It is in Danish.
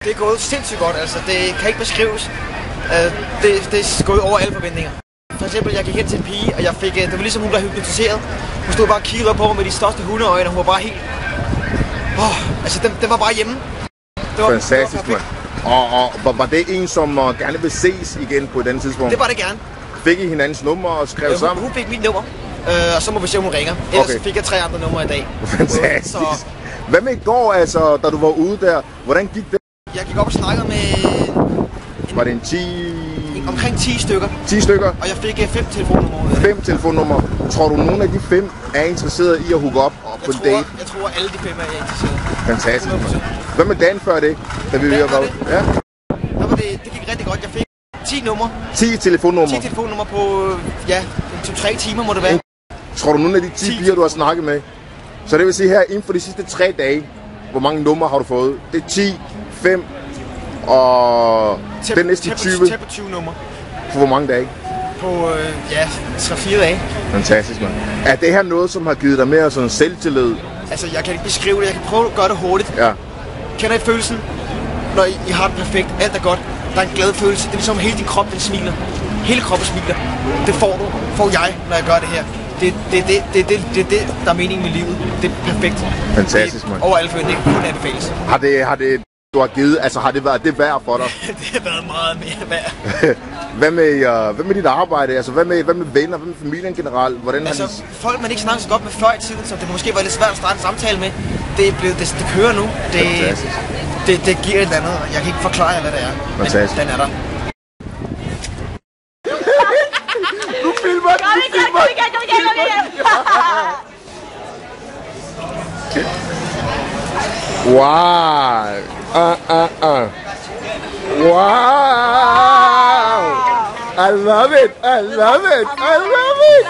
Det er gået sindssygt godt, altså. Det kan ikke beskrives. Det er gået over alle forventninger. For eksempel, jeg gik hen til en pige, og det var ligesom hun blev hypnotiseret. Hun stod bare og kiggede op på mig med de største hundeøjne, og hun var bare helt... altså, den var bare hjemme. Det var fantastisk, mand. Og var det en, som gerne vil ses igen på et andet tidspunkt? Det var det gerne. Fik I hinandens nummer og skrev sammen? Hun fik mit nummer, og så må vi se, om hun ringer. Ellers fik jeg 3 andre numre i dag. Fantastisk. Så... Hvad med i går, altså, da du var ude der? Hvordan gik det? Jeg gik op og snakkede med... Var det en 10... Omkring 10 stykker. 10 stykker? Og jeg fik 5 telefonnumre. 5 telefonnumre. Tror du, nogle af de 5 er interesseret i at hooke op på en date? Jeg tror, alle de 5 er interesseret. Fantastisk. Hvad med dagen før det? Da vi var ude? Ja. Det gik rigtig godt. Jeg fik 10 numre. 10 telefonnumre? 10 telefonnumre på, 2-3 timer må det være. Tror du, nogle af de 10 piger, du har snakket med? Så det vil sige her, inden for de sidste 3 dage, hvor mange numre har du fået? Det er 10, 5 og det er næsten 20. Tæt på 20 numre. For hvor mange dage? På, 3-4 dage. Fantastisk, man. Er det her noget, som har givet dig mere sådan selvtillid? Altså, jeg kan ikke beskrive det. Jeg kan prøve at gøre det hurtigt. Ja. Kender I følelsen, når I har det perfekt, alt er godt, der er en glad følelse. Det er ligesom hele din krop, den smiler. Hele kroppen smiler. Det får jeg, når jeg gør det her. Det er det, der er meningen med livet. Det er perfekt. Fantastisk, man. Over alle forventninger. Kun anbefales. Har det du har givet, altså har det været det værd for dig? Det har været meget mere værd. hvad med dit arbejde? Altså hvad med venner, hvad med familien generelt? Hvordan altså folk man ikke snakker så godt med før i tiden, så det måske var lidt svært at starte en samtale med. Det kører nu. Det giver et eller andet. Jeg kan ikke forklare hvad det er. Fantastisk. Men den er der. Du filmer den! Wow! Wow! I love it! I love it! I love it!